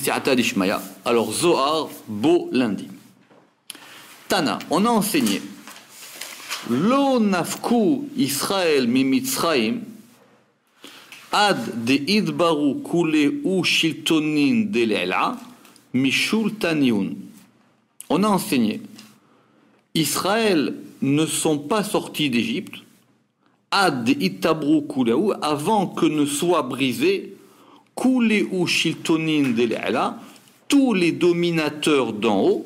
b'si'ata d'ishmaya. Alors Zohar, beau lundi. Tana, on a enseigné. Lo nafku Israël mi Mitzrayim ad de idbaru kule u shiltonin de l'ela mishul taniun. On a enseigné. Israël ne sont pas sortis d'Égypte ad itabru kuleu avant que ne soient brisés kuleu shiltonin de l'ela, tous les dominateurs d'en haut.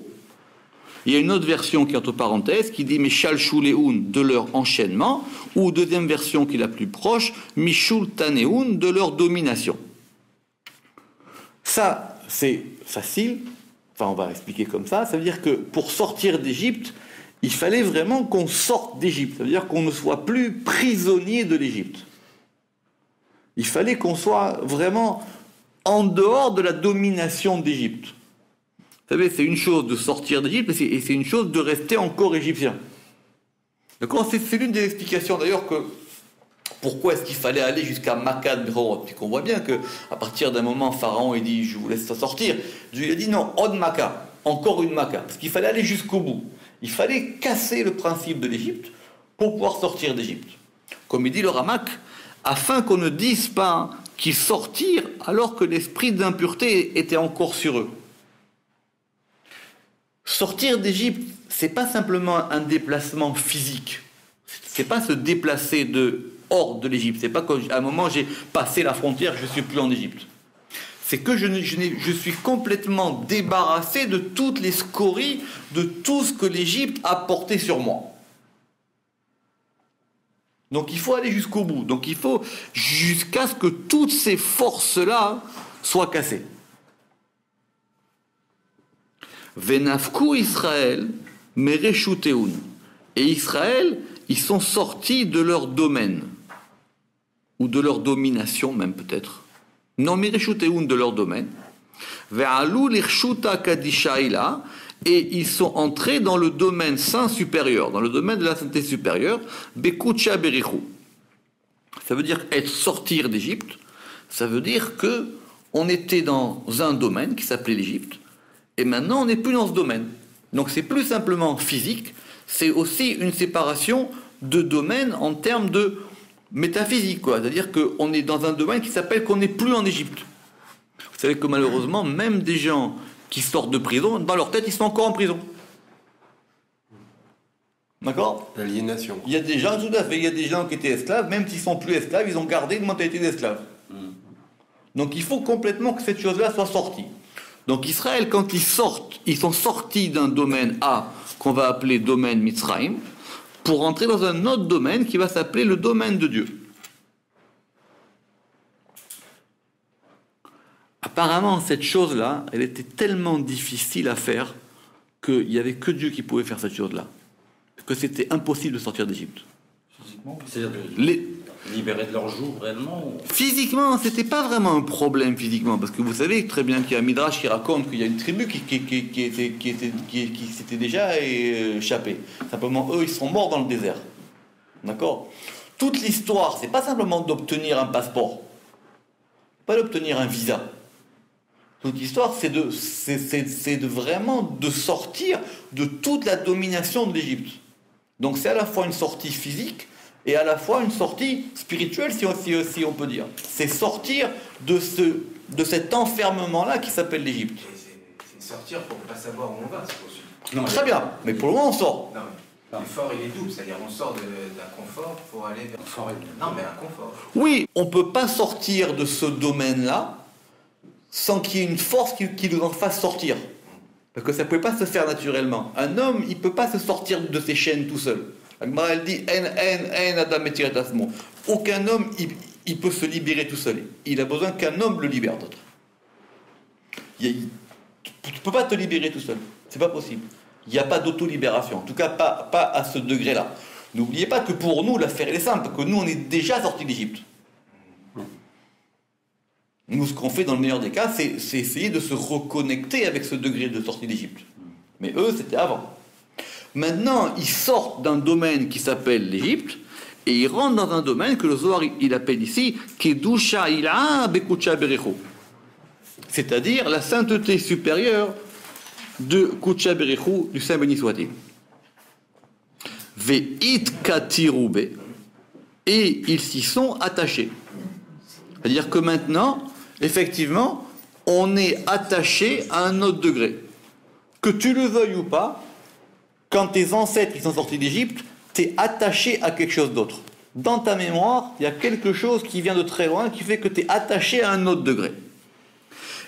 Il y a une autre version qui est entre parenthèses qui dit Mishal Shuleun de leur enchaînement, ou deuxième version qui est la plus proche, Mishul Taneun de leur domination. Ça, c'est facile. Enfin, on va expliquer comme ça. Ça veut dire que pour sortir d'Égypte, il fallait vraiment qu'on sorte d'Égypte. Ça veut dire qu'on ne soit plus prisonnier de l'Égypte. Il fallait qu'on soit vraiment en dehors de la domination d'Égypte. Vous savez, c'est une chose de sortir d'Égypte et c'est une chose de rester encore égyptien. D'accord ? C'est l'une des explications d'ailleurs que pourquoi est-ce qu'il fallait aller jusqu'à Makkah de Horod. Puis qu'on voit bien qu'à partir d'un moment, Pharaon il dit je vous laisse sortir. Dieu il a dit non, Od Makkah, encore une Makkah. Parce qu'il fallait aller jusqu'au bout. Il fallait casser le principe de l'Égypte pour pouvoir sortir d'Égypte. Comme il dit le Ramak, afin qu'on ne dise pas qu'ils sortirent alors que l'esprit d'impureté était encore sur eux. Sortir d'Égypte, c'est pas simplement un déplacement physique. C'est pas se déplacer hors de l'Égypte. C'est pas qu'à un moment j'ai passé la frontière, je suis plus en Égypte. C'est que je suis complètement débarrassé de toutes les scories, de tout ce que l'Égypte a porté sur moi. Donc il faut aller jusqu'au bout. Donc il faut jusqu'à ce que toutes ces forces-là soient cassées. Venafku Israël, Mereshuteun. Et Israël, ils sont sortis de leur domaine, ou de leur domination même peut-être. Non, Mereshuteun de leur domaine. Ve'alu l'Irshuta Kadishaila, et ils sont entrés dans le domaine saint supérieur, dans le domaine de la sainteté supérieure, Bekucha Berichu. Ça veut dire être sortir d'Égypte, ça veut dire que on était dans un domaine qui s'appelait l'Égypte. Et maintenant, on n'est plus dans ce domaine. Donc, c'est plus simplement physique, c'est aussi une séparation de domaine en termes de métaphysique, quoi. C'est-à-dire qu'on est dans un domaine qui s'appelle qu'on n'est plus en Égypte. Vous savez que malheureusement, même des gens qui sortent de prison, dans leur tête, ils sont encore en prison. D'accord ? L'aliénation. Il y a des gens, tout à fait, il y a des gens qui étaient esclaves, même s'ils sont plus esclaves, ils ont gardé une mentalité d'esclave. Donc, il faut complètement que cette chose-là soit sortie. Donc Israël, quand ils sortent, ils sont sortis d'un domaine A, qu'on va appeler domaine Mitzrayim, pour entrer dans un autre domaine qui va s'appeler le domaine de Dieu. Apparemment, cette chose-là, elle était tellement difficile à faire qu'il n'y avait que Dieu qui pouvait faire cette chose-là. Que c'était impossible de sortir d'Égypte. Physiquement, c'est-à-dire libérés de leur joug réellement ou... Physiquement, c'était pas vraiment un problème physiquement, parce que vous savez très bien qu'il y a un Midrash qui raconte qu'il y a une tribu qui s'était déjà échappée. Simplement, eux, ils sont morts dans le désert. D'accord ? Toute l'histoire, c'est pas simplement d'obtenir un passeport, pas d'obtenir un visa. Toute l'histoire, c'est de vraiment de sortir de toute la domination de l'Égypte. Donc c'est à la fois une sortie physique et à la fois une sortie spirituelle, si on peut dire. C'est sortir de cet enfermement-là qui s'appelle l'Égypte. C'est sortir pour ne pas savoir où on va, c'est possible. Non, très bien, mais pour le moment on sort. Non, mais l'effort il est double, c'est-à-dire on sort d'un confort pour aller vers... Non, mais un confort. Oui, on ne peut pas sortir de ce domaine-là sans qu'il y ait une force qui nous en fasse sortir. Parce que ça ne pouvait pas se faire naturellement. Un homme, il ne peut pas se sortir de ses chaînes tout seul. Elle dit aucun homme il peut se libérer tout seul. Il a besoin qu'un homme le libère d'autre. Tu ne peux pas te libérer tout seul. C'est pas possible. Il n'y a pas d'auto-libération. En tout cas, pas à ce degré-là. N'oubliez pas que pour nous, l'affaire est simple, que nous, on est déjà sortis d'Égypte. Nous, ce qu'on fait dans le meilleur des cas, c'est essayer de se reconnecter avec ce degré de sortie d'Égypte. Mais eux, c'était avant. Maintenant, ils sortent d'un domaine qui s'appelle l'Égypte, et ils rentrent dans un domaine que le Zohar, il appelle ici Kedusha Ila Bekucha Berecho. c'est-à-dire la sainteté supérieure de Kucha Berichou, du Saint béni soit-il. Ve'it katirube, et ils s'y sont attachés. C'est-à-dire que maintenant, effectivement, on est attaché à un autre degré. Que tu le veuilles ou pas, quand tes ancêtres sont sortis d'Égypte, tu es attaché à quelque chose d'autre. Dans ta mémoire, il y a quelque chose qui vient de très loin qui fait que tu es attaché à un autre degré.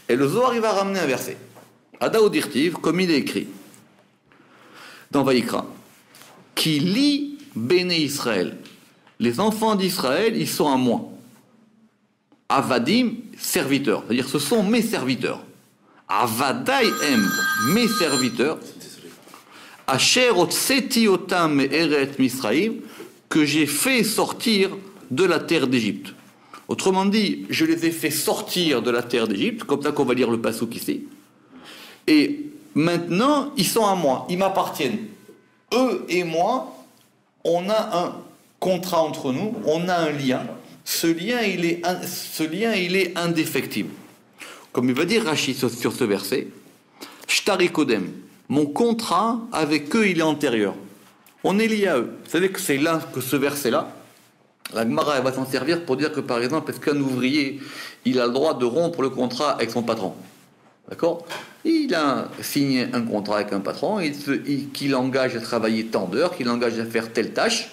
Et le Zohar, il va ramener un verset. Adao Dirtiv, comme il est écrit dans Vaïkra, qui lie Béné Israël. Les enfants d'Israël, ils sont à moi. Avadim, serviteurs. C'est-à-dire, ce sont mes serviteurs. Avadai em, mes serviteurs. Asher otseti otam eret Misraïm, que j'ai fait sortir de la terre d'Égypte. Autrement dit, je les ai fait sortir de la terre d'Égypte, comme ça qu'on va lire le passouk ici. Et maintenant, ils sont à moi, ils m'appartiennent. Eux et moi, on a un contrat entre nous, on a un lien. Ce lien, il est indéfectible. Comme il va dire Rashi sur ce verset, Shtari Kodem, mon contrat avec eux, il est antérieur. On est lié à eux. Vous savez que c'est là que ce verset-là, la Gemara va s'en servir pour dire que, par exemple, est-ce qu'un ouvrier, il a le droit de rompre le contrat avec son patron? D'accord? Il a signé un contrat avec un patron, qu'il l'engage à travailler tant d'heures, qu'il l'engage à faire telle tâche.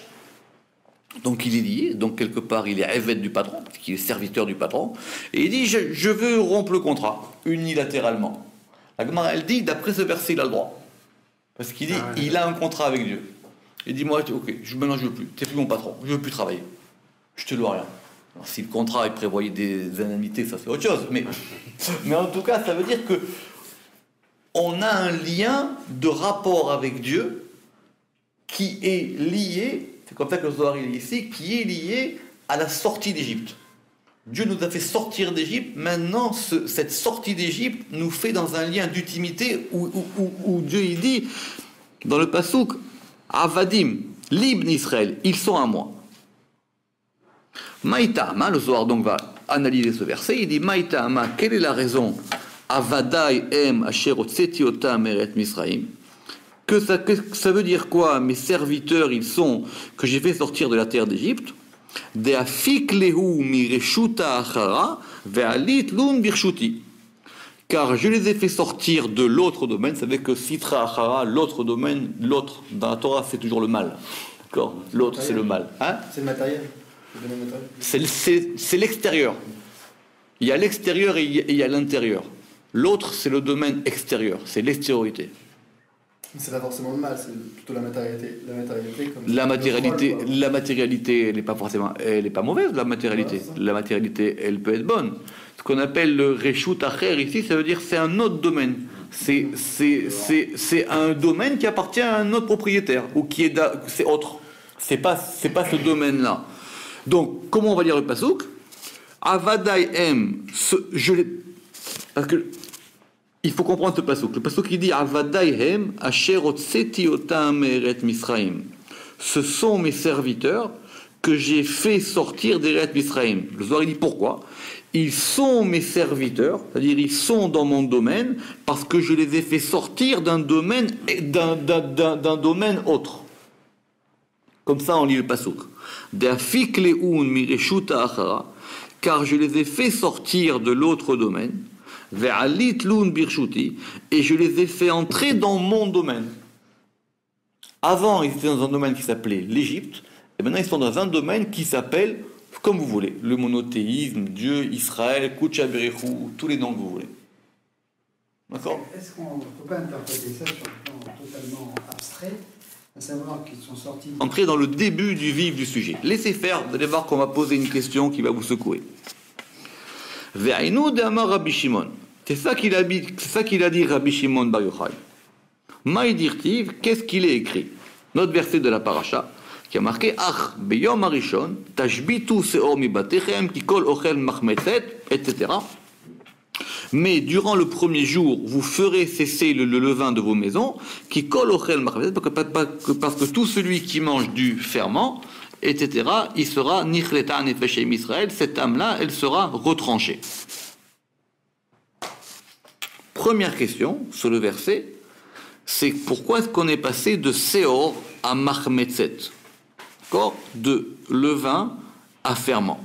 Donc il est lié, donc quelque part il est évêque du patron, parce qu'il est serviteur du patron, et il dit je veux rompre le contrat, unilatéralement. La Gemara elle dit, d'après ce verset il a le droit, parce qu'il dit il a un contrat avec Dieu. Il dit moi ok, maintenant je veux plus, t'es plus mon patron, je veux plus travailler, je te dois rien. Alors si le contrat il prévoyait des indemnités, ça c'est autre chose, mais en tout cas ça veut dire que on a un lien de rapport avec Dieu qui est lié. C'est comme ça que le Zohar est ici, qui est lié à la sortie d'Égypte. Dieu nous a fait sortir d'Égypte, maintenant cette sortie d'Égypte nous fait dans un lien d'intimité où Dieu il dit, dans le Passouk, Avadim, l'Ibn Israël, ils sont à moi. Maïtama, le Zohar donc va analyser ce verset, il dit Maïtama, quelle est la raison Avadai em asher otseti otam eret Misraïm. Que ça veut dire quoi? Mes serviteurs, ils sont, que j'ai fait sortir de la terre d'Égypte. Car je les ai fait sortir de l'autre domaine. Vous savez que Sitra Achara, l'autre domaine, l'autre, dans la Torah, c'est toujours le mal. D'accord? L'autre, c'est le mal. Hein? C'est le matériel. C'est l'extérieur. Il y a l'extérieur et il y a l'intérieur. L'autre, c'est le domaine extérieur, c'est l'extériorité. C'est pas forcément le mal, c'est plutôt la matérialité. La matérialité, elle n'est pas forcément, elle n'est pas mauvaise. La matérialité, elle peut être bonne. Ce qu'on appelle le reshut acher ici, ça veut dire c'est un autre domaine. C'est un domaine qui appartient à un autre propriétaire ou qui est c'est autre. C'est pas ce domaine-là. Donc comment on va lire le pasuk? Avadai em, parce que il faut comprendre ce pasuk. Le pasuk qui dit Avadaihem asher otseti otam eret Misraïm. Ce sont mes serviteurs que j'ai fait sortir d'Eret Misraïm. Le Zohar il dit pourquoi? Ils sont mes serviteurs, c'est-à-dire ils sont dans mon domaine parce que je les ai fait sortir d'un domaine autre. Comme ça on lit le pasuk. D'afik leun mireshuta achara, car je les ai fait sortir de l'autre domaine. Et je les ai fait entrer dans mon domaine. Avant, ils étaient dans un domaine qui s'appelait l'Égypte, et maintenant ils sont dans un domaine qui s'appelle, comme vous voulez, le monothéisme, Dieu, Israël, Kucha Berichou, tous les noms que vous voulez. D'accord? Est-ce qu'on ne peut pas interpréter ça sur un plan totalement abstrait, à savoir qu'ils sont sortis... Entrez dans le début du vif du sujet. Laissez faire, vous allez voir qu'on va poser une question qui va vous secouer. Ve'ainu de Amar Rabbi Shimon. C'est ça qu'il a dit Rabbi Shimon Bar Yochai. Maïdirtiv, qu'est-ce qu'il est écrit? Notre verset de la paracha, qui a marqué Ach, beyom harishon, tashbitu seor mibatechem, kikol ochel machmetzet, etc. Mais durant le premier jour, vous ferez cesser le levain de vos maisons, kikol ochel machmetzet, parce que tout celui qui mange du ferment, etc., il sera nichleta nefeshem Israël, cette âme-là, elle sera retranchée. première question sur le verset, c'est pourquoi est-ce qu'on est passé de Seor à Machmetzet, d'accord, de levain à ferment.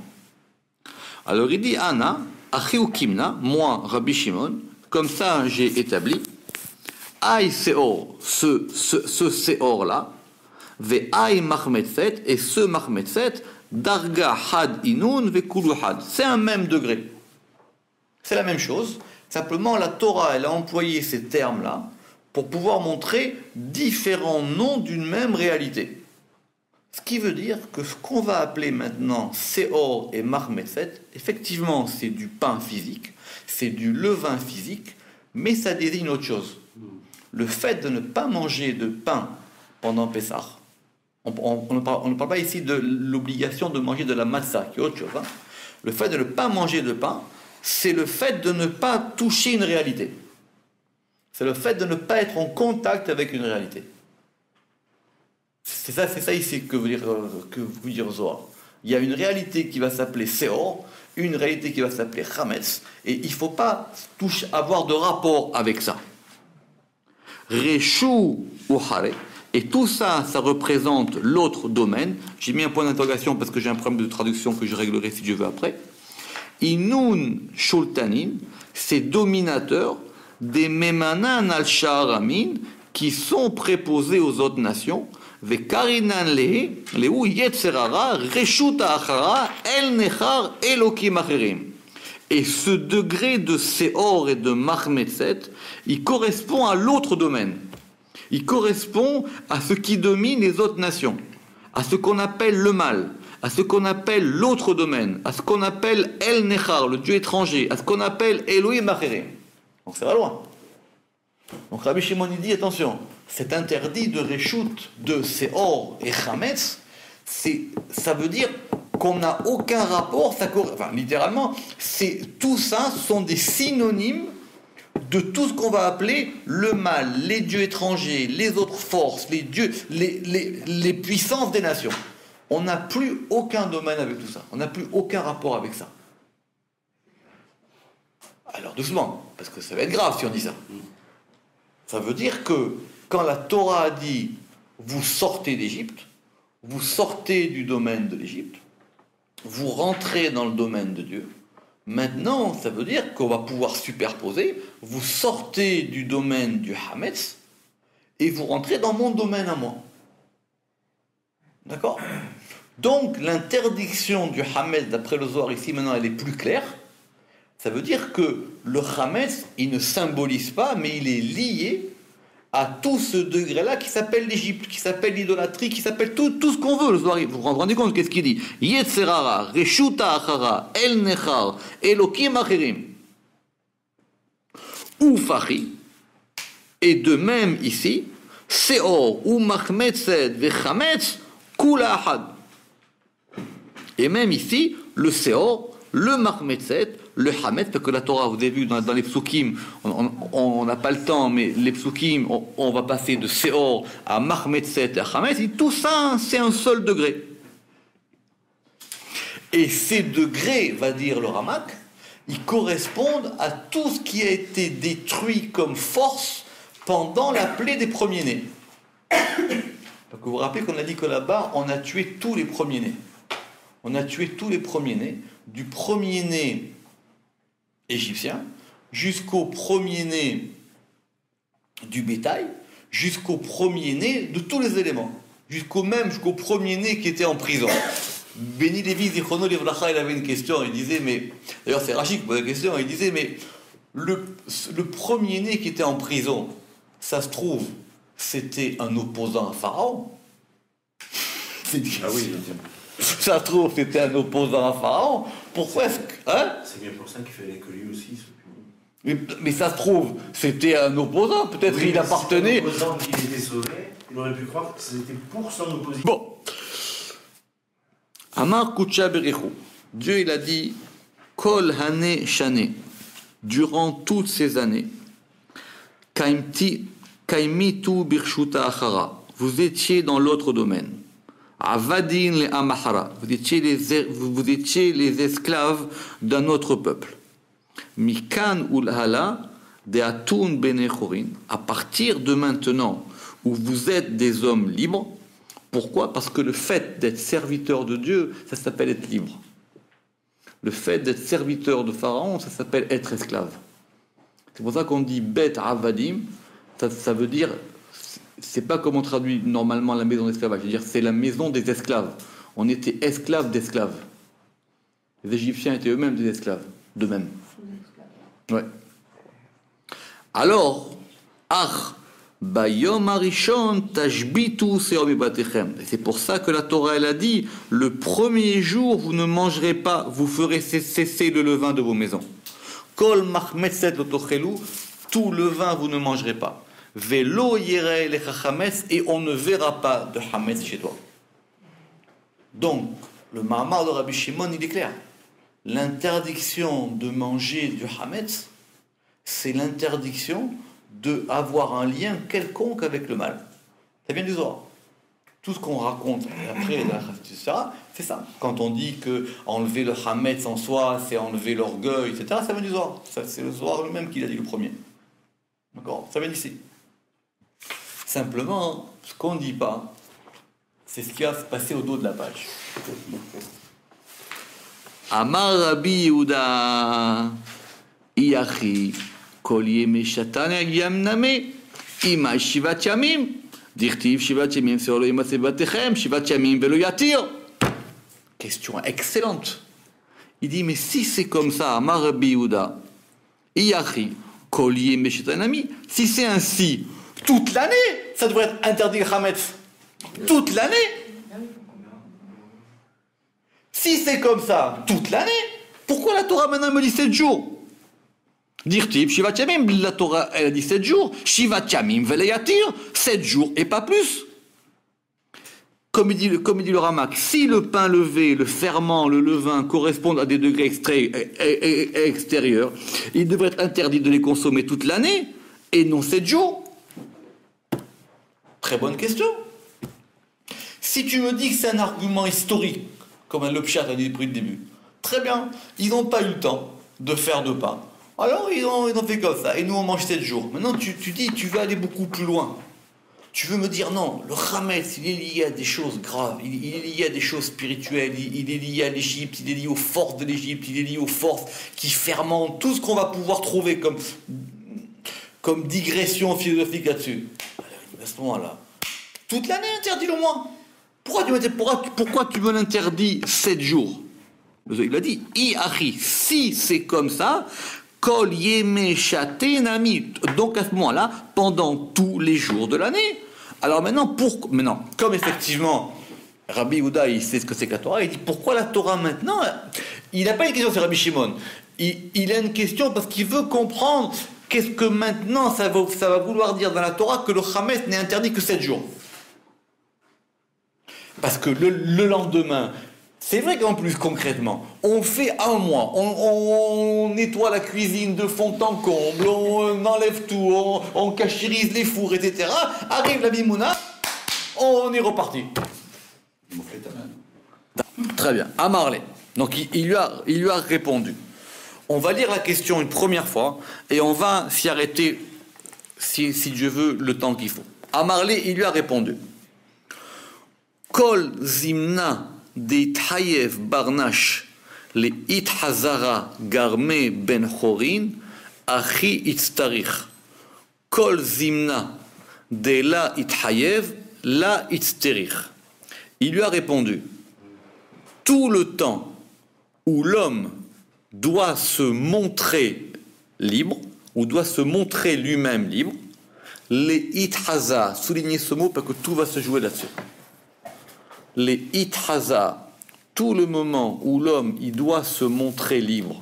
Alors il dit Anna, Achiukimna, moi Rabbi Shimon, comme ça j'ai établi, Aï Seor, ce Seor là, Ve Aï Machmetzet, et ce Machmetzet, Darga Had Inun Ve Kulu Had. C'est un même degré. C'est la même chose. Simplement, la Torah, elle a employé ces termes-là pour pouvoir montrer différents noms d'une même réalité. Ce qui veut dire que ce qu'on va appeler maintenant Seor et Machmetzet, effectivement, c'est du pain physique, c'est du levain physique, mais ça désigne autre chose. Le fait de ne pas manger de pain pendant Pessah, on ne parle pas ici de l'obligation de manger de la matzah, qui est autre chose. Hein. Le fait de ne pas manger de pain, c'est le fait de ne pas toucher une réalité. C'est le fait de ne pas être en contact avec une réalité. C'est ça ici que veut dire Zohar. Il y a une réalité qui va s'appeler Seor, une réalité qui va s'appeler Chametz, et il ne faut pas avoir de rapport avec ça. Reshu ou Hare, et tout ça, ça représente l'autre domaine. J'ai mis un point d'interrogation parce que j'ai un problème de traduction que je réglerai si je veux après. Inun Shultanin, ces dominateurs des Memanan al-Sha'aramin qui sont préposés aux autres nations. Vekarinan lehu yetzerara reshut achara el nechar elokim acherim. Et ce degré de Seor et de Machmetzet, il correspond à l'autre domaine. Il correspond à ce qui domine les autres nations, à ce qu'on appelle le mal, à ce qu'on appelle l'autre domaine, à ce qu'on appelle El Nechar, le Dieu étranger, à ce qu'on appelle Elohim Acherim. Donc ça va loin. Donc Rabbi Shimon dit, attention, cet interdit de Reshut, de Seor et Chametz, ça veut dire qu'on n'a aucun rapport, littéralement, tout ça sont des synonymes de tout ce qu'on va appeler le mal, les dieux étrangers, les autres forces, les dieux, les puissances des nations. On n'a plus aucun domaine avec tout ça. On n'a plus aucun rapport avec ça. Alors doucement, parce que ça va être grave si on dit ça. Ça veut dire que quand la Torah a dit « vous sortez d'Égypte », vous sortez du domaine de l'Égypte, vous rentrez dans le domaine de Dieu. Maintenant, ça veut dire qu'on va pouvoir superposer, vous sortez du domaine du Hametz et vous rentrez dans mon domaine à moi. D'accord ? Donc, l'interdiction du Hametz, d'après le Zohar ici, maintenant, elle est plus claire. Ça veut dire que le Hametz, il ne symbolise pas, mais il est lié à tout ce degré-là qui s'appelle l'Égypte, qui s'appelle l'idolâtrie, qui s'appelle tout ce qu'on veut. Le Zohar, vous vous rendez compte, qu'est-ce qu'il dit ? Yetzerara, Reshuta Achara, El Nechar, Elokim Acherim. Ou Fachi, et de même ici, Seor, ou Machmetzet, Vechametz, Kula Ahad. Et même ici, le Seor, le Machmetzet, le Hametz, parce que la Torah, vous avez vu dans les psukim, on n'a pas le temps, mais les psukim, on va passer de Seor à Machmetzet et à Hametz, et tout ça, c'est un seul degré. Et ces degrés, va dire le Ramak, ils correspondent à tout ce qui a été détruit comme force pendant la plaie des premiers-nés. Donc vous vous rappelez qu'on a dit que là-bas, on a tué tous les premiers-nés. On a tué tous les premiers-nés, du premier-né égyptien jusqu'au premier-né du bétail, jusqu'au premier-né de tous les éléments, jusqu'au premier-né qui était en prison. Béni Lévi Zichrono Livracha, il avait une question, il disait, mais d'ailleurs c'est Rachid qui posait la question, il disait, mais le premier-né qui était en prison, ça se trouve, c'était un opposant à Pharaon. Ah oui, ça se trouve, c'était un opposant à Pharaon. Pourquoi est-ce que... Hein? C'est bien pour ça qu'il fallait que lui aussi mais ça se trouve, c'était un opposant. Peut-être oui, il appartenait... Si c'était un opposant qui était sauvé, il aurait pu croire que c'était pour son opposition. Bon. Amar Kucha Berichu. Dieu, il a dit, Kol Hane Shane. Durant toutes ces années, Kaimitu Birshuta Achara. Vous étiez dans l'autre domaine. Avadin le Amahara, vous étiez les esclaves d'un autre peuple. Mikan ulhala, de atun bene chorin, à partir de maintenant où vous êtes des hommes libres. Pourquoi? Parce que le fait d'être serviteur de Dieu, ça s'appelle être libre. Le fait d'être serviteur de Pharaon, ça s'appelle être esclave. C'est pour ça qu'on dit Bet Avadim, ça veut dire, c'est pas comme on traduit normalement la maison d'esclavage, c'est-à-dire c'est la maison des esclaves. On était esclaves d'esclaves. Les Égyptiens étaient eux-mêmes des esclaves, d'eux-mêmes. Ouais. Alors, Bayom Arishon Tashbitu Seom Batechem. C'est pour ça que la Torah elle a dit le premier jour vous ne mangerez pas, vous ferez cesser le levain de vos maisons. Kol Mahmetzet Lotochelu, tout levain vous ne mangerez pas. Velo Yere Lechachametz, et on ne verra pas de Hametz chez toi. Donc, le Mahamar de Rabbi Shimon il est clair. L'interdiction de manger du Hametz, c'est l'interdiction d'avoir un lien quelconque avec le mal. Ça vient du Zohar. Tout ce qu'on raconte après, c'est ça. Quand on dit que enlever le Hametz en soi, c'est enlever l'orgueil, etc., ça vient du Zohar. C'est le Zohar lui-même qui l'a dit le premier. D'accord? Ça vient d'ici. Simplement, ce qu'on ne dit pas, c'est ce qui va se passer au dos de la page. Amar Rabbi Yehuda Iachi Kol Yemei Shatan Yam Name Ima Shivat Yamim Dirtiv Shivat Yamim Seolo Yimatze Batechem Shivat Yamim Velo Yatir. Question excellente. Il dit mais si c'est comme ça, Amar Rabbi Yehuda Iachi Kol Yemei Shatan Yam, si c'est ainsi toute l'année, ça devrait être interdit le Hametz. Toute l'année. Si c'est comme ça toute l'année, pourquoi la Torah maintenant me dit 7 jours? Dirtib, Shivat Yamim, la Torah elle a dit 7 jours, Shivat Yamim Veleyatir, 7 jours et pas plus. Comme il dit le Ramak, si le pain levé, le ferment, le levain correspondent à des degrés extérieurs, il devrait être interdit de les consommer toute l'année et non 7 jours. Très bonne question. Si tu me dis que c'est un argument historique, comme le Pshat a dit depuis le début, très bien, ils n'ont pas eu le temps de faire de pain. Alors ils ont fait comme ça, et nous on mange 7 jours. Maintenant tu dis, tu veux aller beaucoup plus loin. Tu veux me dire non, le Hametz, il est lié à des choses graves, il est lié à des choses spirituelles, il est lié à l'Égypte, il est lié aux forces de l'Égypte, il est lié aux forces qui fermentent, tout ce qu'on va pouvoir trouver comme digression philosophique là-dessus. Alors, à ce moment-là, toute l'année interdit au moins. Pourquoi tu me l'interdis 7 jours? Il a dit, si c'est comme ça, Kol Yemei Shatenami. Donc à ce moment-là, pendant tous les jours de l'année. Alors maintenant, comme effectivement, Rabbi Yehuda, il sait ce que c'est que la Torah, il dit, pourquoi la Torah maintenant? Il n'a pas une question sur Rabbi Shimon. Il a une question parce qu'il veut comprendre qu'est-ce que maintenant ça va vouloir dire dans la Torah que le Hametz n'est interdit que 7 jours. Parce que le lendemain, c'est vrai qu'en plus concrètement, on fait un mois, on nettoie la cuisine de fond en comble, on enlève tout, on cachérise les fours, etc. Arrive la Bimouna, on est reparti. Très bien, à Marley. Donc il lui a répondu. On va lire la question une première fois et on va s'y arrêter, si Dieu veut, le temps qu'il faut. À Marley, il lui a répondu. Kol zimna deithayev barnash le ithazara garme ben chorin achi itztarich. Kol zimna de la ithayev la itztarich. Il lui a répondu, tout le temps où l'homme doit se montrer libre, ou doit se montrer lui-même libre, les ithaza, soulignez ce mot parce que tout va se jouer là-dessus. Les ithaza, tout le moment où l'homme il doit se montrer libre,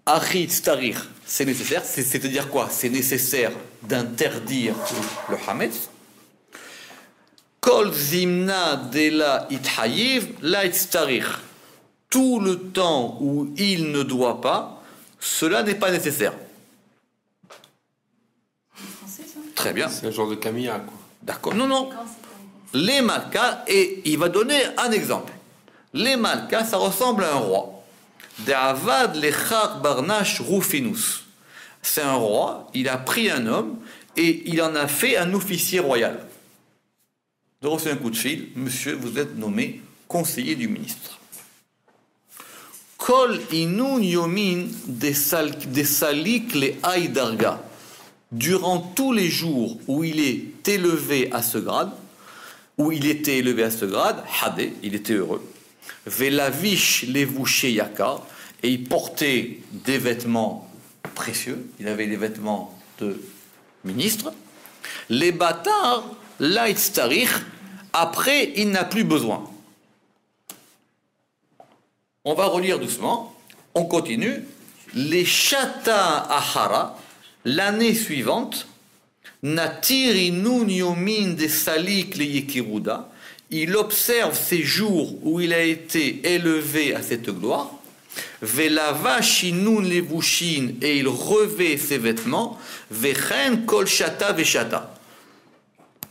achit starir, c'est nécessaire, c'est-à-dire quoi? C'est nécessaire d'interdire le hametz. Kol zimna de la ithayiv la itstarir. Tout le temps où il ne doit pas, cela n'est pas nécessaire. Français, ça? Très bien. C'est un genre de Camilla, quoi. D'accord. Non. Les Malkas, et il va donner un exemple. Les Malkas, ça ressemble à un roi. D'avad lechar barnash rufinus. C'est un roi, il a pris un homme et il en a fait un officier royal. Il a reçu un coup de fil, monsieur, vous êtes nommé conseiller du ministre. Kol inun yomin desalik le aidarga. Durant tous les jours où il est élevé à ce grade, hadé, il était heureux. Velavish levuché yaka, et il portait des vêtements précieux, il avait des vêtements de ministre. Les bâtards, laïtstarich, après, il n'a plus besoin. On va relire doucement, on continue. Les chata ahara, l'année suivante, Natiri nun yomin de salik le yekiruda, il observe ces jours où il a été élevé à cette gloire. Velava shinun levushin, et il revêt ses vêtements. Vechen kol shata veshata.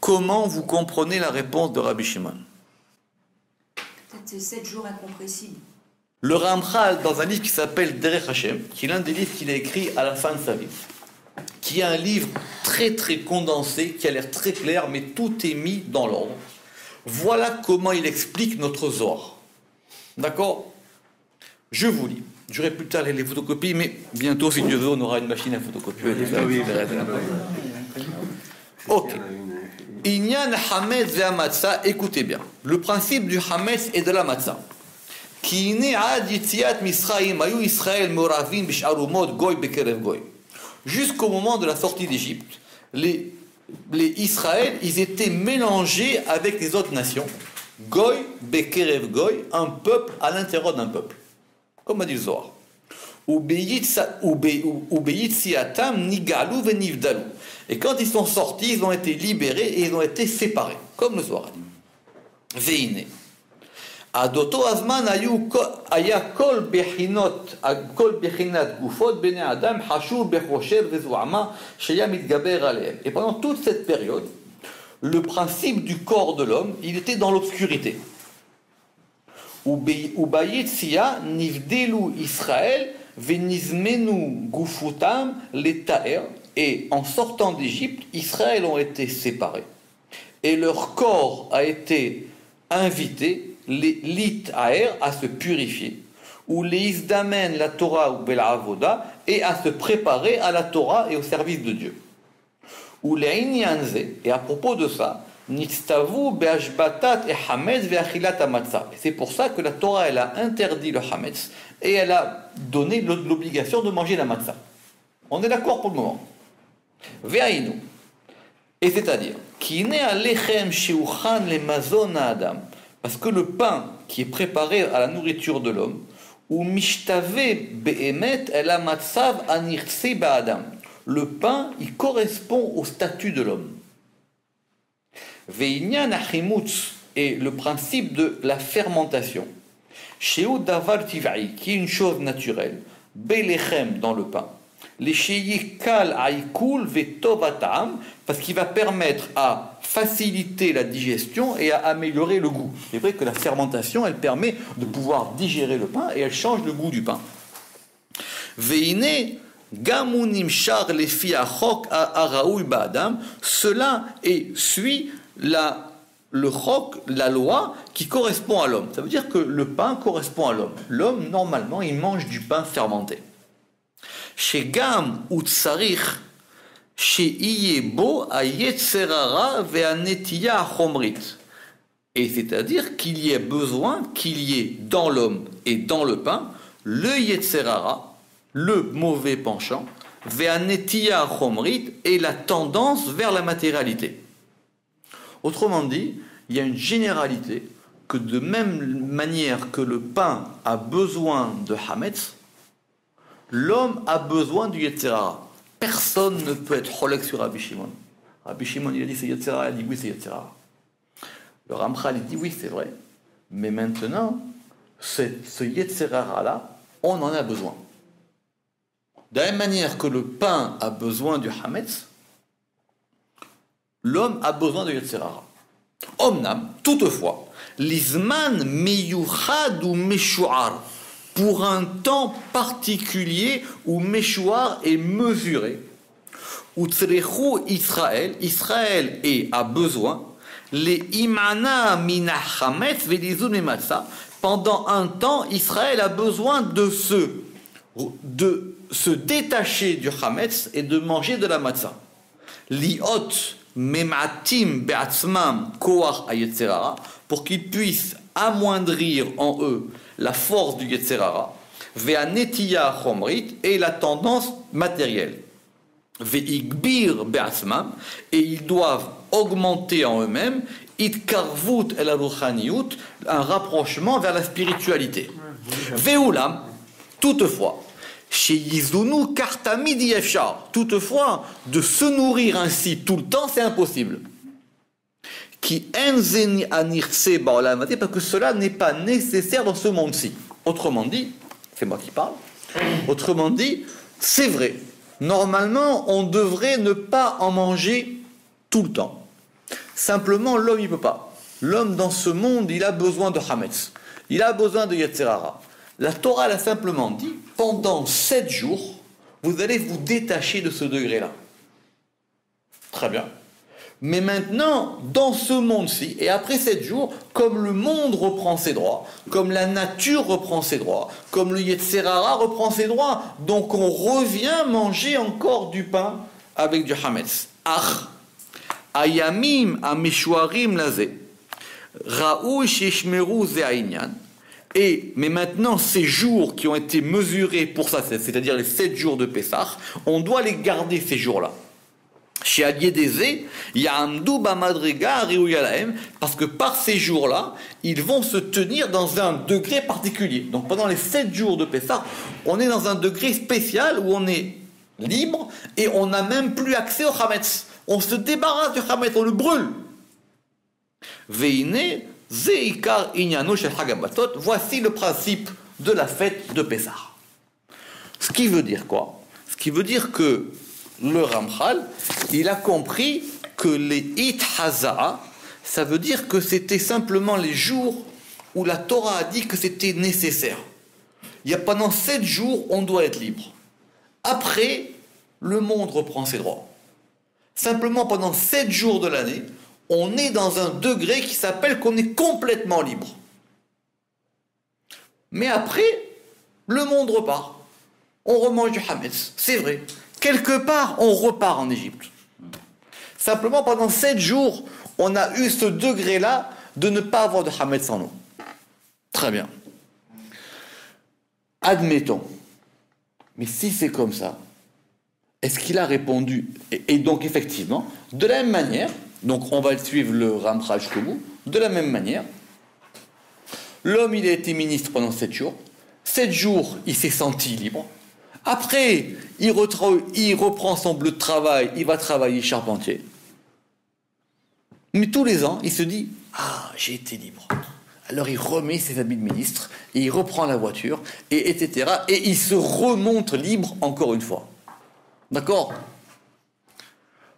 Comment vous comprenez la réponse de Rabbi Shimon? Peut-être c'est 7 jours incompressibles. Le Ramchal, dans un livre qui s'appelle Derech Hashem, qui est l'un des livres qu'il a écrit à la fin de sa vie, qui est un livre très très condensé, qui a l'air très clair, mais tout est mis dans l'ordre. Voilà comment il explique notre Zohar. D'accord? Je vous lis. J'aurais plus tard les photocopies, mais bientôt, si Dieu veut, on aura une machine à photocopier. Ok. Inyan Hametz ve Matzah, écoutez bien. Le principe du Hametz et de la Matzah. Ki ine ad yitziat Misraïm, ayu Israël moravim bisharumot goy bekerev goy. Jusqu'au moment de la sortie d'Égypte, les Israël, ils étaient mélangés avec les autres nations. Goy bekerev goy, un peuple à l'intérieur d'un peuple. Comme a dit le Zohar. Ubeyitziatam nigalu venivdalu. Et quand ils sont sortis, ils ont été libérés et ils ont été séparés. Comme le Zohar a dit. Veine. Adoto azman aya kol bechinat gufot bnei adam hashur bechosher vezuama sheyam mitgaber alehem. Et pendant toute cette période, le principe du corps de l'homme, il était dans l'obscurité. Ubayitzia nivdelu Israël venizmenu gufutam letaer. Et en sortant d'Égypte, Israël ont été séparés. Et leur corps a été invité, les litaer, à se purifier. Ou les isdamen la Torah ou bel avoda, et à se préparer à la Torah et au service de Dieu. Ou les inyanze, et à propos de ça, nixtavu be'ashbatat et hametz ve'achilat amatzah. C'est pour ça que la Torah, elle a interdit le hametz, et elle a donné l'obligation de manger la matzah. On est d'accord pour le moment. Ve'ainu. Et c'est-à-dire, qui n'est à lechem sheuchan le mazon adam, parce que le pain qui est préparé à la nourriture de l'homme, ou mishtave be'emet el amatzav anirtse ba'adam. Le pain, il correspond au statut de l'homme. Ve'inyan achimutz, et le principe de la fermentation. Sheu davar tivai, qui est une chose naturelle. Belechem, dans le pain. Les kal aïkoul vetovatam, parce qu'il va permettre à faciliter la digestion et à améliorer le goût. C'est vrai que la fermentation, elle permet de pouvoir digérer le pain et elle change le goût du pain. Veine gamunim shar lefi achok araoui ba'adam, cela suit le chok, la loi qui correspond à l'homme. Ça veut dire que le pain correspond à l'homme. L'homme, normalement, il mange du pain fermenté. Chez Gam ou Tsarich, chez Iyebo, a Yetzerara ve'anetiya chomrit. Et c'est-à-dire qu'il y ait besoin qu'il y ait dans l'homme et dans le pain le Yetzerara, le mauvais penchant, ve'anetiya chomrit, et la tendance vers la matérialité. Autrement dit, il y a une généralité que de même manière que le pain a besoin de hametz, l'homme a besoin du Yetzerara. Personne ne peut être cholek sur Rabbi Shimon. Rabbi Shimon, il a dit c'est Yetzerara, il a dit oui, c'est Yetzerara. Le Ramchal, il dit oui, c'est vrai. Mais maintenant, ce Yetzerara-là, on en a besoin. De la même manière que le pain a besoin du Hametz, l'homme a besoin de Yetzerara. Omnam, toutefois, l'izman meyuchad ou meshuar, pour un temps particulier où Meshouar est mesuré. Utzrechu Israël, Israël a besoin, les imana mina chametz velizun ematza. Pendant un temps, Israël a besoin de se détacher du chametz et de manger de la matzah. Liot mematim be'atzmam koach hayetzerara, pour qu'ils puissent amoindrir en eux la force du yetzerara, ve'anetiya chomrit, et la tendance matérielle. Ve'igbir be'atzmam, et ils doivent augmenter en eux-mêmes itkarvut el aruchaniyut, un rapprochement vers la spiritualité. Ve'ulam, toutefois, chez Yizunu kartamid yefshar, toutefois, de se nourrir ainsi tout le temps, c'est impossible. Qui enzeni anirse ba'olamate, parce que cela n'est pas nécessaire dans ce monde-ci. Autrement dit, c'est moi qui parle, autrement dit, c'est vrai. Normalement, on devrait ne pas en manger tout le temps. Simplement, l'homme, il ne peut pas. L'homme, dans ce monde, il a besoin de Hametz. Il a besoin de Yetzerara. La Torah, elle a simplement dit, pendant 7 jours, vous allez vous détacher de ce degré-là. Très bien. Mais maintenant, dans ce monde-ci, et après 7 jours, comme le monde reprend ses droits, comme la nature reprend ses droits, comme le Yetzerara reprend ses droits, donc on revient manger encore du pain avec du Hametz. Ayamim ameshwarim laze, raou sheshmeru ze'ainyan. Mais maintenant, ces jours qui ont été mesurés pour ça, c'est-à-dire les 7 jours de Pessah, on doit les garder ces jours-là. Chez Aliédézé, Ya'amdou Bamadrega Riuyalaem, parce que par ces jours-là, ils vont se tenir dans un degré particulier. Donc pendant les 7 jours de Pessah, on est dans un degré spécial où on est libre et on n'a même plus accès au Hametz. On se débarrasse du Hametz, on le brûle. Veine Zeikar Inyano Shel Hagabatot, voici le principe de la fête de Pessah. Ce qui veut dire quoi? Ce qui veut dire que le Ramchal, il a compris que les Ithaza'a, ça veut dire que c'était simplement les jours où la Torah a dit que c'était nécessaire. Il y a pendant 7 jours, on doit être libre. Après, le monde reprend ses droits. Simplement pendant 7 jours de l'année, on est dans un degré qui s'appelle qu'on est complètement libre. Mais après, le monde repart. On remange du Hametz, c'est vrai. Quelque part, on repart en Égypte. Simplement, pendant 7 jours, on a eu ce degré-là de ne pas avoir de Hametz en nous. Très bien. Admettons. Mais si c'est comme ça, est-ce qu'il a répondu? Et donc, effectivement, de la même manière, donc on va suivre le Ramchal jusqu'au bout, de la même manière, l'homme, il a été ministre pendant 7 jours. 7 jours, il s'est senti libre. Après, il reprend son bleu de travail, il va travailler charpentier. Mais tous les ans, il se dit « Ah, j'ai été libre ». Alors il remet ses habits de ministre, et il reprend la voiture, et etc. Et il se remonte libre encore une fois. D'accord?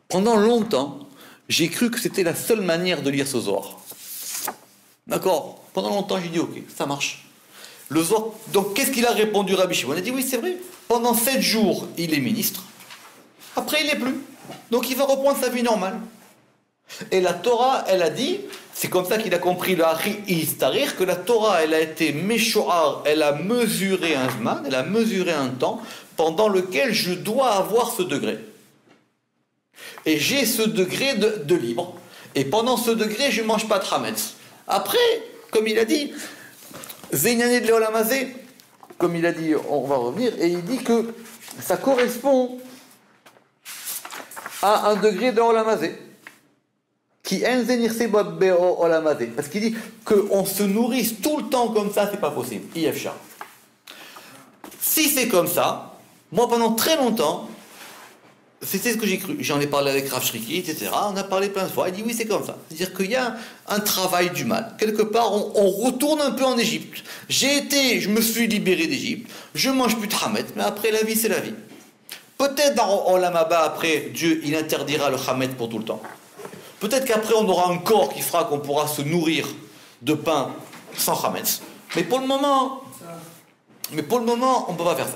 Pendant longtemps, j'ai cru que c'était la seule manière de lire ce Zohar. D'accord? Pendant longtemps, j'ai dit « Ok, ça marche ». Le Zohar, donc qu'est-ce qu'il a répondu Rabbi Shimon? On a dit « Oui, c'est vrai. Pendant 7 jours, il est ministre. Après, il n'est plus. Donc il va reprendre sa vie normale. » Et la Torah, elle a dit, c'est comme ça qu'il a compris le Hari Istarir, que la Torah, elle a été Meshoar, elle a mesuré un Zman, elle a mesuré un temps pendant lequel je dois avoir ce degré. Et j'ai ce degré de libre. Et pendant ce degré, je ne mange pas de Hametz. Après, comme il a dit, Zeinyané de Léolamazé, comme il a dit, on va revenir, et il dit que ça correspond à un degré de Olamazé. Qui parce qu'il dit qu'on se nourrisse tout le temps comme ça, c'est pas possible. IFSHA. Si c'est comme ça, moi pendant très longtemps, c'était ce que j'ai cru. J'en ai parlé avec Rav Shriki, etc. On a parlé plein de fois. Il dit oui, c'est comme ça. C'est-à-dire qu'il y a un travail du mal. Quelque part, on retourne un peu en Égypte. Je me suis libéré d'Égypte. Je mange plus de Hamet, mais après la vie, c'est la vie. Peut-être dans Olam Haba, après, Dieu, il interdira le Hamet pour tout le temps. Peut-être qu'après, on aura un corps qui fera qu'on pourra se nourrir de pain sans Hametz. Mais pour le moment, Mais pour le moment, on ne peut pas faire ça.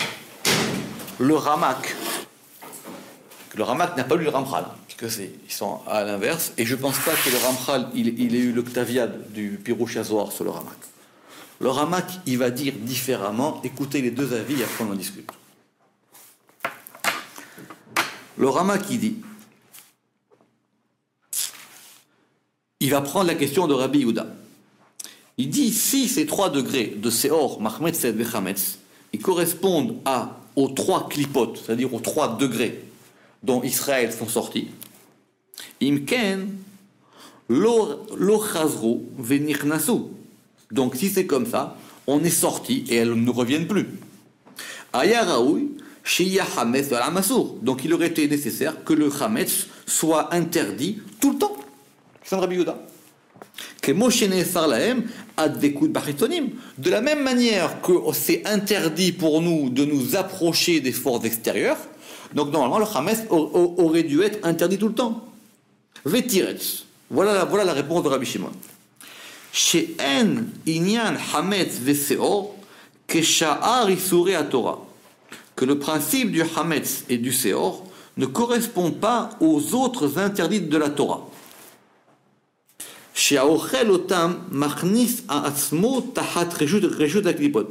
Le Ramak n'a pas lu le Ramchal, puisque ils sont à l'inverse, et je ne pense pas que le Ramchal, il ait eu le Ktaviad du Pirouch Azohar sur le Ramak. Le Ramak, il va dire différemment, écoutez les deux avis, et après on en discute. Le Ramak, il dit, il va prendre la question de Rabbi Yehuda. Il dit, si ces 3 degrés de Seor, Machmetz et Bechametz, ils correspondent aux 3 klipotes, c'est-à-dire aux 3 degrés dont Israël sont sortis, Imken, lo chazru venichnasu. Donc si c'est comme ça, on est sorti et elles ne reviennent plus. Aya raoui, sheya hametz al amasur. Donc il aurait été nécessaire que le hametz soit interdit tout le temps. C'est Rabbi Yehuda. De la même manière que c'est interdit pour nous de nous approcher des forces extérieures, donc normalement le Hametz aurait dû être interdit tout le temps. Vetiretz. Voilà la réponse de Rabbi Shimon. She'en inyan Hametz veseor kesha'ar isurei Torah. Que le principe du Hametz et du Seor ne correspond pas aux autres interdits de la Torah. Parce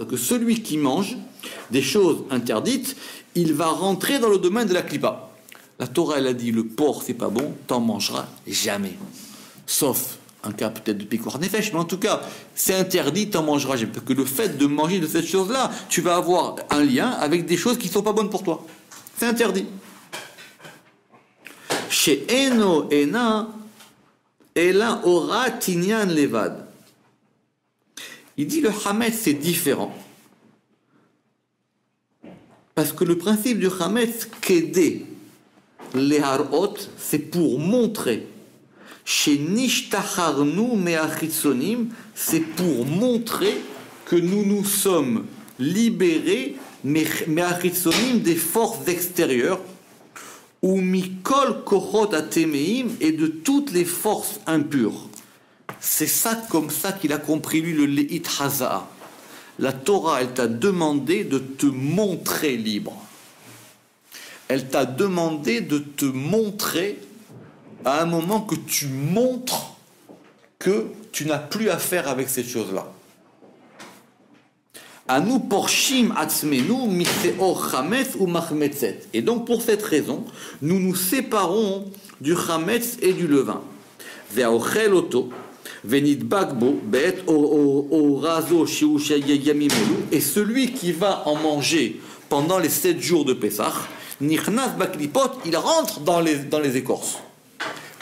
que celui qui mange des choses interdites, il va rentrer dans le domaine de la klipa. La Torah, elle a dit, le porc, c'est pas bon, t'en mangeras jamais. Sauf un cas peut-être de Pikuach Nefesh, mais en tout cas, c'est interdit, t'en mangeras jamais. Parce que le fait de manger de cette chose-là, tu vas avoir un lien avec des choses qui ne sont pas bonnes pour toi. C'est interdit. Chez Eno Ena, Ela ora tinyan levad. Il dit le Hametz c'est différent. Parce que le principe du Hametz, kedé, leharot, c'est pour montrer. Chez nishtacharnu meachitsonim, c'est pour montrer que nous nous sommes libérés meachitsonim des forces extérieures. Ou mikol kochot atemeim, et de toutes les forces impures. C'est ça, comme ça qu'il a compris lui le Leit Hazaa. La Torah, elle t'a demandé de te montrer libre. Elle t'a demandé de te montrer à un moment que tu montres que tu n'as plus à faire avec ces choses-là. Anu porshim atzmenu miseor chametz ou machmetzet. Et donc pour cette raison, nous nous séparons du chametz et du levain. Ve'ochel oto venidbak bo be'et orazo shiusha yamim elu. Et celui qui va en manger pendant les 7 jours de Pessah, nichnas baklipot, il rentre dans les écorces.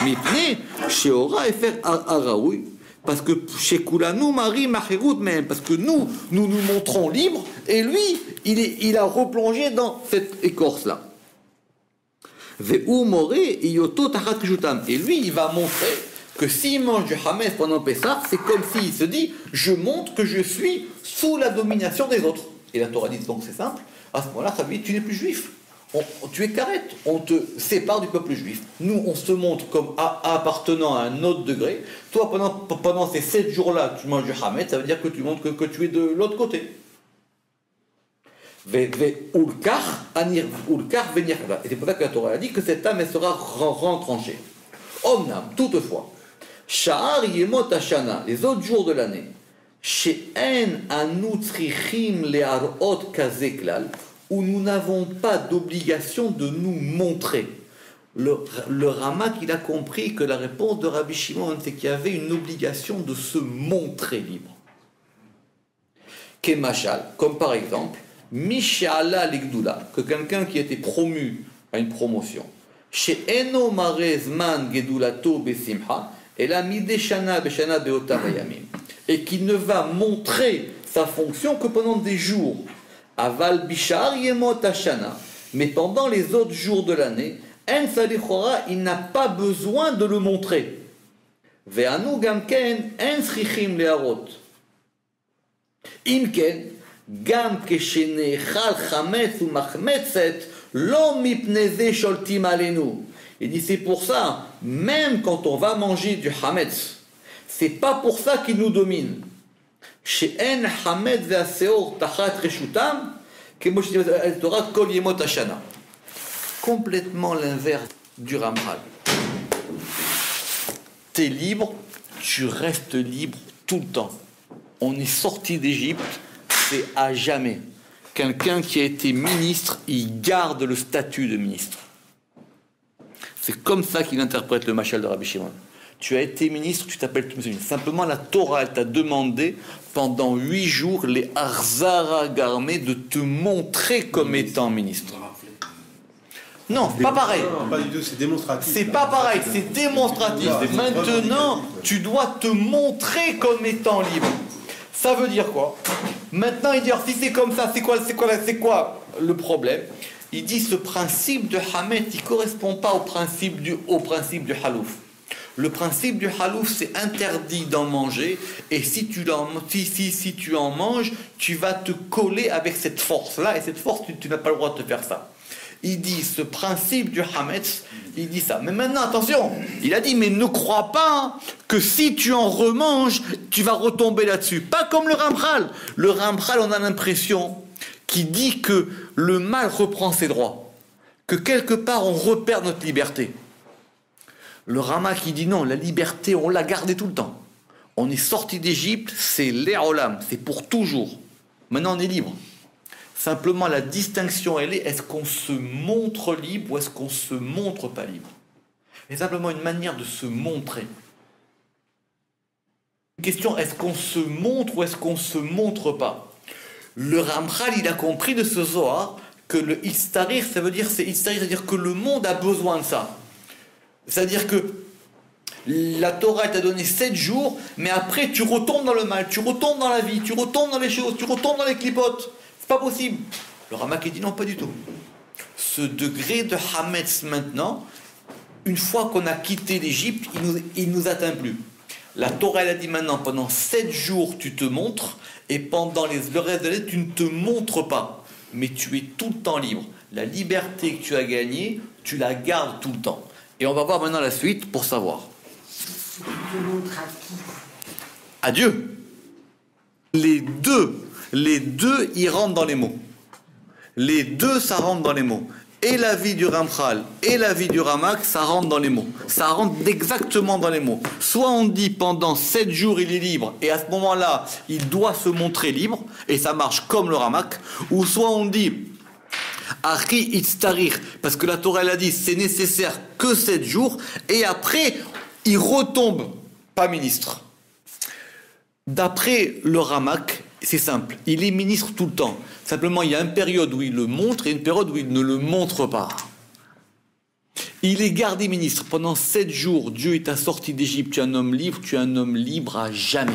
Mipne sheora efer araoui. Parce que chez Kulanu, Marie, Macherut même, parce que nous nous montrons libres, et lui, il a replongé dans cette écorce-là. Et lui, il va montrer que s'il mange du Hametz pendant Pessah, c'est comme s'il se dit, je montre que je suis sous la domination des autres. Et la Torah dit donc c'est simple, à ce moment-là, ça veut dire tu n'es plus juif. Tu es carré, on te sépare du peuple juif. Nous, on se montre comme appartenant à un autre degré. Toi, pendant ces 7 jours-là, tu manges du Hametz, ça veut dire que tu montres que tu es de l'autre côté. Et c'est pour ça que la Torah a dit que cette âme, elle sera retranchée. Omnam, toutefois, Sha'ar Yemot Hashana, les autres jours de l'année, She'en anu tzrichim le'arot kaze klal, où nous n'avons pas d'obligation de nous montrer. Le Ramak, il a compris que la réponse de Rabbi Shimon, c'est qu'il y avait une obligation de se montrer libre. Kemachal, comme par exemple, Mishala Ligdula, que quelqu'un qui a été promu à une promotion, chez Eno Marezman Gedulato Besimha, et la Mideshana Beshana Beotavayamim, et qui ne va montrer sa fonction que pendant des jours. Aval bishar yemot hashana, mais pendant les autres jours de l'année, en salichora, il n'a pas besoin de le montrer. Ve'anu gamken en srichim leharot. Imken gam keshenechal chametz ou machmetzet lo mipneze sholtim alenu. Il dit c'est pour ça, même quand on va manger du hametz, c'est pas pour ça qu'il nous domine. שאין חמץ והשאור תחת רשותם, כמו שדיבר התורה כל ימות השנה. Complètement l'inverse du Ramchal. Tu es libre, tu restes libre tout le temps. On est sorti d'Égypte, c'est à jamais. Quelqu'un qui a été ministre, il garde le statut de ministre. C'est comme ça qu'il interprète le Machal de Rabbi Shimon. Tu as été ministre, tu t'appelles ministre. Simplement, la Torah, elle t'a demandé pendant 8 jours, les Arzara Garmé, de te montrer comme étant ministre. Non, pas pareil. Non, pas du tout, c'est démonstratif. C'est pas pareil, c'est démonstratif. Maintenant, tu dois te montrer comme étant libre. Ça veut dire quoi? Maintenant, il dit, alors, si c'est comme ça, c'est quoi le problème? Il dit, ce principe de Hamet, il ne correspond pas au principe du Halouf. Le principe du Halouf, c'est interdit d'en manger, et si tu en manges, tu vas te coller avec cette force-là, et cette force, tu n'as pas le droit de te faire ça. Il dit, ce principe du Hametz, il dit ça. Mais maintenant, attention, il a dit, mais ne crois pas que si tu en remanges, tu vas retomber là-dessus. Pas comme le Ramchal. Le Ramchal, on a l'impression qu'il dit que le mal reprend ses droits. Que quelque part, on repère notre liberté. Le Rama qui dit non, la liberté, on l'a gardée tout le temps. On est sorti d'Égypte, c'est l'Eolam, c'est pour toujours. Maintenant, on est libre. Simplement, la distinction, elle est qu'on se montre libre ou est-ce qu'on se montre pas libre? C'est simplement une manière de se montrer. Une question, est-ce qu'on se montre ou est-ce qu'on se montre pas? Le Ramchal, il a compris de ce Zohar que le Istarir, ça veut dire que le monde a besoin de ça. C'est-à-dire que la Torah t'a donné 7 jours, mais après tu retombes dans le mal, tu retombes dans la vie, tu retombes dans les choses, tu retombes dans les clipotes. C'est pas possible. Le Ramak dit non, pas du tout. Ce degré de Hametz maintenant, une fois qu'on a quitté l'Égypte, il nous atteint plus. La Torah elle a dit maintenant, pendant 7 jours tu te montres, et pendant le reste de l'année tu ne te montres pas. Mais tu es tout le temps libre. La liberté que tu as gagnée, tu la gardes tout le temps. Et on va voir maintenant la suite pour savoir. Tu te montres à qui? À Dieu. Les deux, ils rentrent dans les mots. Les deux, ça rentre dans les mots. Et la vie du Ramchal et la vie du Ramak, ça rentre dans les mots. Ça rentre exactement dans les mots. Soit on dit pendant 7 jours il est libre, et à ce moment-là, il doit se montrer libre, et ça marche comme le Ramak. Ou soit on dit Achi Itztarir, parce que la Torah elle a dit c'est nécessaire que 7 jours, et après, il retombe, pas ministre. D'après le Ramak, c'est simple, il est ministre tout le temps. Simplement, il y a une période où il le montre et une période où il ne le montre pas. Il est gardé ministre. Pendant 7 jours, Dieu t'a sorti d'Égypte, tu es un homme libre, tu es un homme libre à jamais.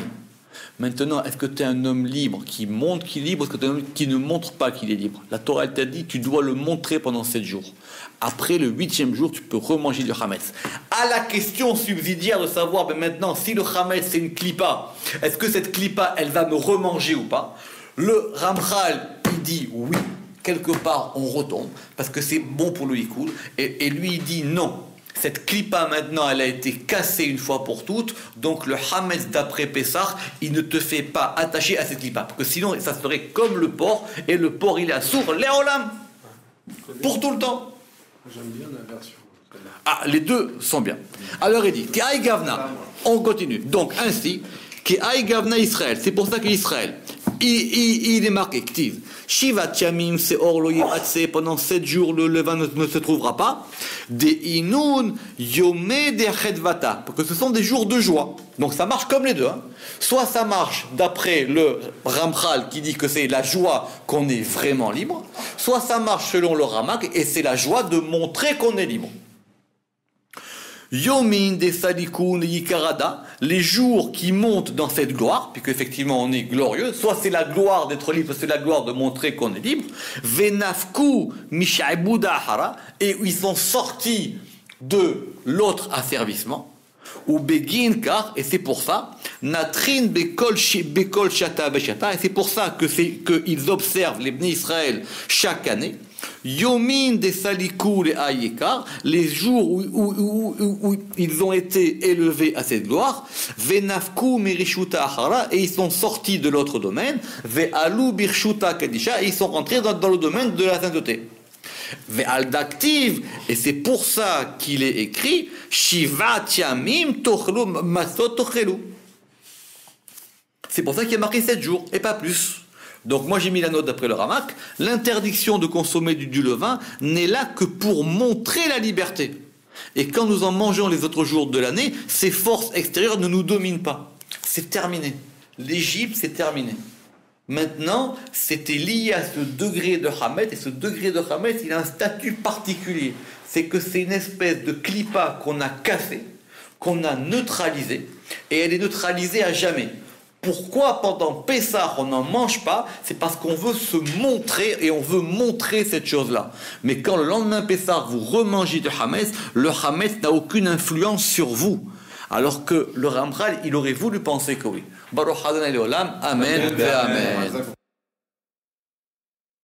Maintenant, est-ce que tu es un homme libre qui montre qu'il est libre, ou est-ce que tu es un homme qui ne montre pas qu'il est libre? La Torah elle t'a dit, tu dois le montrer pendant 7 jours. Après le 8e jour, tu peux remanger du Hametz. À la question subsidiaire de savoir, ben maintenant, si le Hametz c'est une clipa, est-ce que cette clipa, elle va me remanger ou pas? Le Ramchal, il dit oui, quelque part on retombe, parce que c'est bon pour le Likoud, et lui il dit non. Cette clipa maintenant, elle a été cassée une fois pour toutes, donc le Hametz d'après Pessah, il ne te fait pas attacher à cette clipa, parce que sinon ça serait comme le porc, et le porc il est assourd, l'éolam, pour tout le temps. J'aime bien la version. Ah, les deux sont bien. Alors il dit, Ke'ai Gavna, on continue. Donc ainsi, Ke'ai Gavna Israël, c'est pour ça qu'Israël, il est marqué, Ktiv, Shivat Yamim Seor Lo Yimatse, pendant 7 jours le levain ne se trouvera pas, De Inun Yomé De Chedvata, parce que ce sont des jours de joie. Donc ça marche comme les deux. Hein. Soit ça marche d'après le Ramchal qui dit que c'est la joie qu'on est vraiment libre, soit ça marche selon le Ramak et c'est la joie de montrer qu'on est libre. Yomin de Salikun Yikarada, les jours qui montent dans cette gloire, puisque effectivement on est glorieux, soit c'est la gloire d'être libre, soit c'est la gloire de montrer qu'on est libre, Venafku Mishaibuda Hara, et ils sont sortis de l'autre asservissement, ou Begin Kar, et c'est pour ça, Natrin Bekol Shata Beshata, et c'est pour ça qu'ils observent les Bnei Israël chaque année, Yomin des Salikou les Ayekar, les jours où ils ont été élevés à cette gloire, Venafku Mirishuta Ahara, et ils sont sortis de l'autre domaine, Ve'alu Birshuta Kadisha, et ils sont rentrés dans le domaine de la sainteté. Ve'al d'active, et c'est pour ça qu'il est écrit, Shivat Yamim Tochlu Masot Tochelu. C'est pour ça qu'il y a marqué 7 jours, et pas plus. Donc moi j'ai mis la note d'après le Ramak, l'interdiction de consommer du levain n'est là que pour montrer la liberté. Et quand nous en mangeons les autres jours de l'année, ces forces extérieures ne nous dominent pas. C'est terminé. L'Égypte, c'est terminé. Maintenant, c'était lié à ce degré de Hamet, et ce degré de Hamet, il a un statut particulier. C'est que c'est une espèce de clipa qu'on a cassé, qu'on a neutralisé, et elle est neutralisée à jamais. Pourquoi pendant Pessah on n'en mange pas? C'est parce qu'on veut se montrer et on veut montrer cette chose-là. Mais quand le lendemain Pessah vous remangez du Hametz, le Hametz n'a aucune influence sur vous. Alors que le Ramchal, il aurait voulu penser que oui. Baruch Adonai Leolam, Amen, Amen.